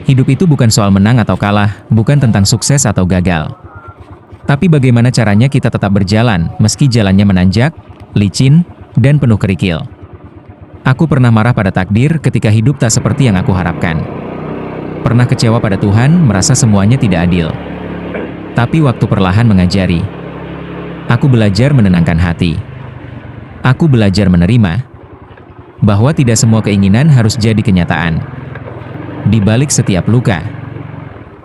Hidup itu bukan soal menang atau kalah, bukan tentang sukses atau gagal. Tapi bagaimana caranya kita tetap berjalan, meski jalannya menanjak, licin, dan penuh kerikil. Aku pernah marah pada takdir ketika hidup tak seperti yang aku harapkan. Pernah kecewa pada Tuhan, merasa semuanya tidak adil. Tapi waktu perlahan mengajari. Aku belajar menenangkan hati. Aku belajar menerima bahwa tidak semua keinginan harus jadi kenyataan. Di balik setiap luka,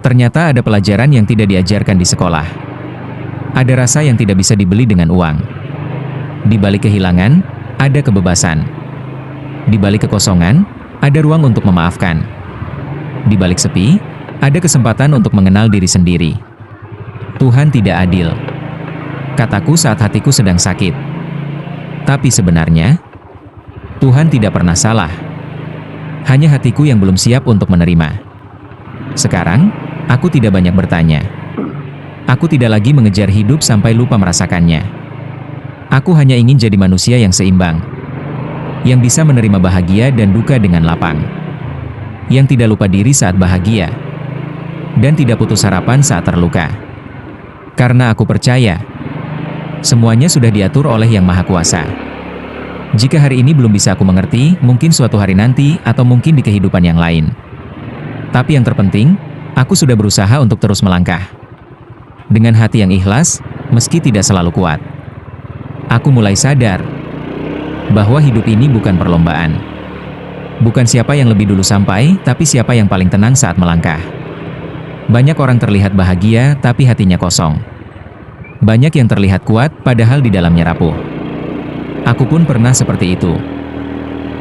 ternyata ada pelajaran yang tidak diajarkan di sekolah. Ada rasa yang tidak bisa dibeli dengan uang. Di balik kehilangan, ada kebebasan. Di balik kekosongan, ada ruang untuk memaafkan. Di balik sepi, ada kesempatan untuk mengenal diri sendiri. Tuhan tidak adil, kataku saat hatiku sedang sakit. Tapi sebenarnya, Tuhan tidak pernah salah. Hanya hatiku yang belum siap untuk menerima. Sekarang, aku tidak banyak bertanya. Aku tidak lagi mengejar hidup sampai lupa merasakannya. Aku hanya ingin jadi manusia yang seimbang, yang bisa menerima bahagia dan duka dengan lapang, yang tidak lupa diri saat bahagia, dan tidak putus harapan saat terluka. Karena aku percaya, semuanya sudah diatur oleh Yang Maha Kuasa. Jika hari ini belum bisa aku mengerti, mungkin suatu hari nanti, atau mungkin di kehidupan yang lain. Tapi yang terpenting, aku sudah berusaha untuk terus melangkah. Dengan hati yang ikhlas, meski tidak selalu kuat. Aku mulai sadar bahwa hidup ini bukan perlombaan. Bukan siapa yang lebih dulu sampai, tapi siapa yang paling tenang saat melangkah. Banyak orang terlihat bahagia, tapi hatinya kosong. Banyak yang terlihat kuat, padahal di dalamnya rapuh. Aku pun pernah seperti itu.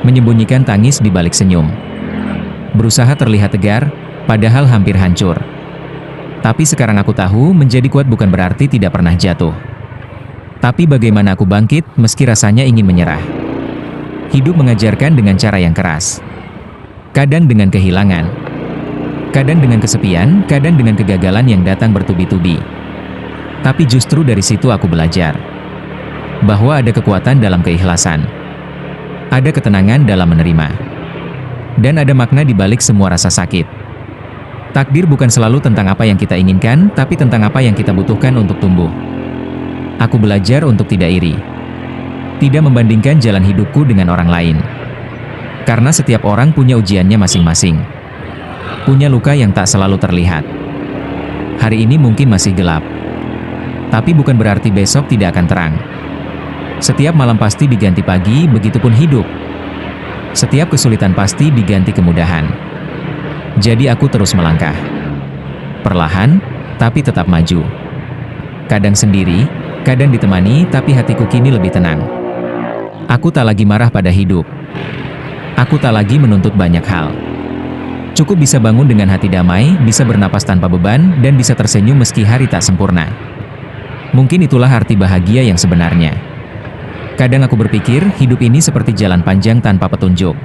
Menyembunyikan tangis di balik senyum. Berusaha terlihat tegar, padahal hampir hancur. Tapi sekarang aku tahu, menjadi kuat bukan berarti tidak pernah jatuh. Tapi bagaimana aku bangkit, meski rasanya ingin menyerah. Hidup mengajarkan dengan cara yang keras. Kadang dengan kehilangan. Kadang dengan kesepian, kadang dengan kegagalan yang datang bertubi-tubi. Tapi justru dari situ aku belajar bahwa ada kekuatan dalam keikhlasan. Ada ketenangan dalam menerima. Dan ada makna di balik semua rasa sakit. Takdir bukan selalu tentang apa yang kita inginkan, tapi tentang apa yang kita butuhkan untuk tumbuh. Aku belajar untuk tidak iri. Tidak membandingkan jalan hidupku dengan orang lain. Karena setiap orang punya ujiannya masing-masing. Punya luka yang tak selalu terlihat. Hari ini mungkin masih gelap. Tapi bukan berarti besok tidak akan terang. Setiap malam pasti diganti pagi, begitupun hidup. Setiap kesulitan pasti diganti kemudahan. Jadi aku terus melangkah. Perlahan, tapi tetap maju. Kadang sendiri, kadang ditemani, tapi hatiku kini lebih tenang. Aku tak lagi marah pada hidup. Aku tak lagi menuntut banyak hal. Cukup bisa bangun dengan hati damai, bisa bernapas tanpa beban, dan bisa tersenyum meski hari tak sempurna. Mungkin itulah arti bahagia yang sebenarnya. Kadang aku berpikir, hidup ini seperti jalan panjang tanpa petunjuk.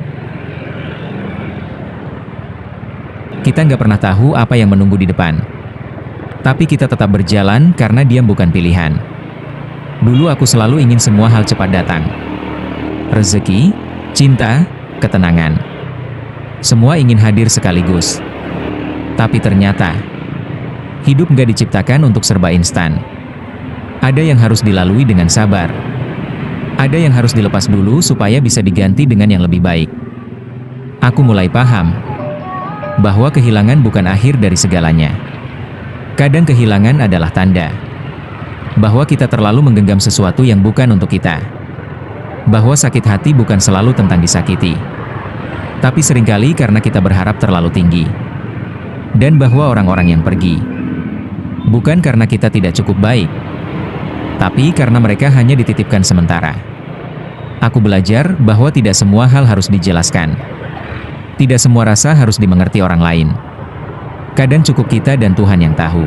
Kita nggak pernah tahu apa yang menunggu di depan. Tapi kita tetap berjalan karena diam bukan pilihan. Dulu aku selalu ingin semua hal cepat datang. Rezeki, cinta, ketenangan. Semua ingin hadir sekaligus. Tapi ternyata, hidup nggak diciptakan untuk serba instan. Ada yang harus dilalui dengan sabar. Ada yang harus dilepas dulu supaya bisa diganti dengan yang lebih baik. Aku mulai paham bahwa kehilangan bukan akhir dari segalanya. Kadang kehilangan adalah tanda bahwa kita terlalu menggenggam sesuatu yang bukan untuk kita. Bahwa sakit hati bukan selalu tentang disakiti, tapi seringkali karena kita berharap terlalu tinggi. Dan bahwa orang-orang yang pergi bukan karena kita tidak cukup baik, tapi karena mereka hanya dititipkan sementara. Aku belajar bahwa tidak semua hal harus dijelaskan. Tidak semua rasa harus dimengerti orang lain. Kadang cukup kita dan Tuhan yang tahu.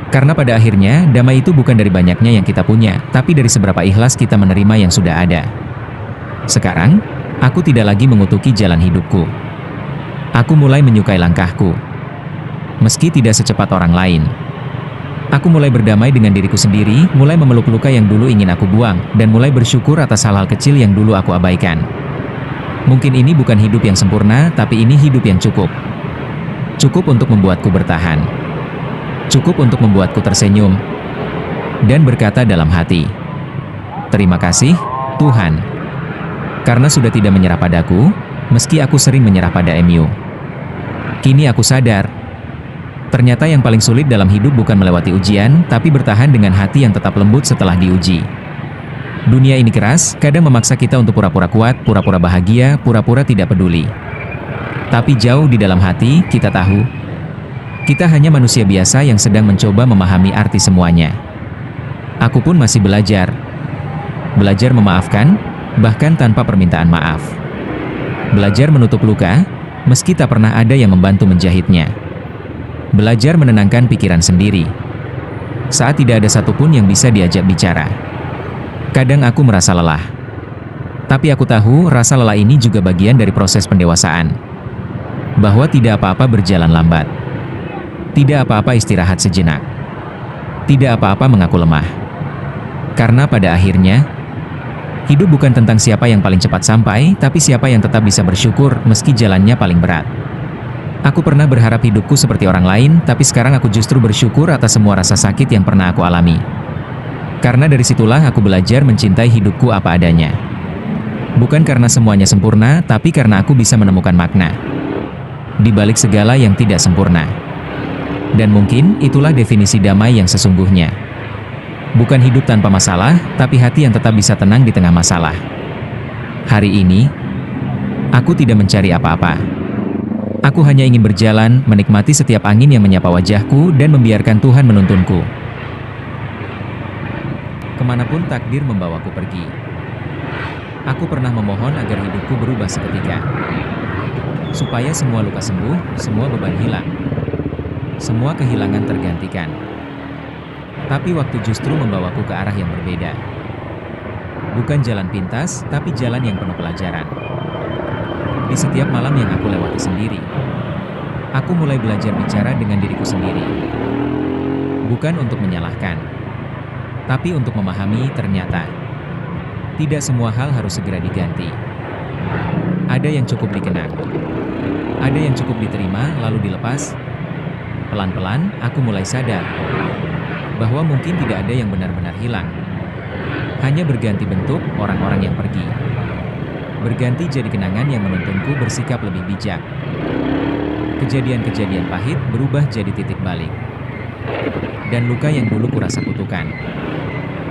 Karena pada akhirnya, damai itu bukan dari banyaknya yang kita punya, tapi dari seberapa ikhlas kita menerima yang sudah ada. Sekarang, aku tidak lagi mengutuki jalan hidupku. Aku mulai menyukai langkahku. Meski tidak secepat orang lain. Aku mulai berdamai dengan diriku sendiri, mulai memeluk luka yang dulu ingin aku buang, dan mulai bersyukur atas hal-hal kecil yang dulu aku abaikan. Mungkin ini bukan hidup yang sempurna, tapi ini hidup yang cukup. Cukup untuk membuatku bertahan. Cukup untuk membuatku tersenyum dan berkata dalam hati, "Terima kasih, Tuhan, karena sudah tidak menyerah padaku, meski aku sering menyerah pada MU." Kini aku sadar, ternyata yang paling sulit dalam hidup bukan melewati ujian, tapi bertahan dengan hati yang tetap lembut setelah diuji. Dunia ini keras, kadang memaksa kita untuk pura-pura kuat, pura-pura bahagia, pura-pura tidak peduli. Tapi jauh di dalam hati, kita tahu, kita hanya manusia biasa yang sedang mencoba memahami arti semuanya. Aku pun masih belajar. Belajar memaafkan, bahkan tanpa permintaan maaf. Belajar menutup luka, meski tak pernah ada yang membantu menjahitnya. Belajar menenangkan pikiran sendiri, saat tidak ada satupun yang bisa diajak bicara. Kadang aku merasa lelah. Tapi aku tahu rasa lelah ini juga bagian dari proses pendewasaan. Bahwa tidak apa-apa berjalan lambat. Tidak apa-apa istirahat sejenak. Tidak apa-apa mengaku lemah. Karena pada akhirnya, hidup bukan tentang siapa yang paling cepat sampai, tapi siapa yang tetap bisa bersyukur meski jalannya paling berat. Aku pernah berharap hidupku seperti orang lain, tapi sekarang aku justru bersyukur atas semua rasa sakit yang pernah aku alami. Karena dari situlah aku belajar mencintai hidupku apa adanya. Bukan karena semuanya sempurna, tapi karena aku bisa menemukan makna di balik segala yang tidak sempurna. Dan mungkin itulah definisi damai yang sesungguhnya. Bukan hidup tanpa masalah, tapi hati yang tetap bisa tenang di tengah masalah. Hari ini, aku tidak mencari apa-apa. Aku hanya ingin berjalan, menikmati setiap angin yang menyapa wajahku dan membiarkan Tuhan menuntunku. Kemanapun takdir membawaku pergi. Aku pernah memohon agar hidupku berubah seketika. Supaya semua luka sembuh, semua beban hilang. Semua kehilangan tergantikan. Tapi waktu justru membawaku ke arah yang berbeda. Bukan jalan pintas, tapi jalan yang penuh pelajaran. Di setiap malam yang aku lewati sendiri, aku mulai belajar bicara dengan diriku sendiri. Bukan untuk menyalahkan, tapi untuk memahami ternyata tidak semua hal harus segera diganti. Ada yang cukup dikenang. Ada yang cukup diterima lalu dilepas. Pelan-pelan, aku mulai sadar bahwa mungkin tidak ada yang benar-benar hilang. Hanya berganti bentuk orang-orang yang pergi. Berganti jadi kenangan yang menuntunku bersikap lebih bijak. Kejadian-kejadian pahit berubah jadi titik balik. Dan luka yang dulu kurasa kutukan,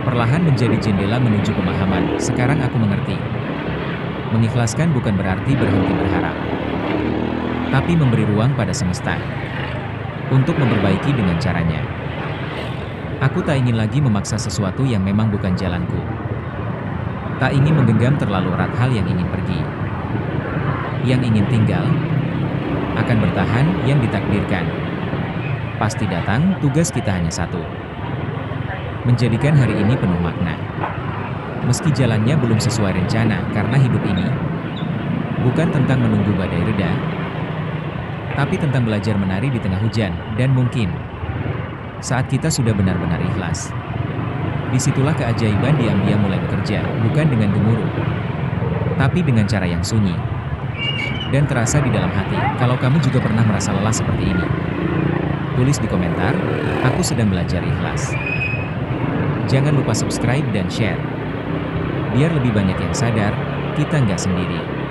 perlahan menjadi jendela menuju pemahaman. Sekarang aku mengerti. Mengikhlaskan bukan berarti berhenti berharap, tapi memberi ruang pada semesta untuk memperbaiki dengan caranya. Aku tak ingin lagi memaksa sesuatu yang memang bukan jalanku. Tak ingin menggenggam terlalu erat hal yang ingin pergi. Yang ingin tinggal, akan bertahan yang ditakdirkan. Pasti datang, tugas kita hanya satu. Menjadikan hari ini penuh makna. Meski jalannya belum sesuai rencana, karena hidup ini bukan tentang menunggu badai reda, tapi tentang belajar menari di tengah hujan. Dan mungkin saat kita sudah benar-benar ikhlas, disitulah keajaiban diam-diam mulai bekerja, bukan dengan gemuruh, tapi dengan cara yang sunyi dan terasa di dalam hati. Kalau kamu juga pernah merasa lelah seperti ini, tulis di komentar, aku sedang belajar ikhlas. Jangan lupa subscribe dan share, biar lebih banyak yang sadar, kita nggak sendiri.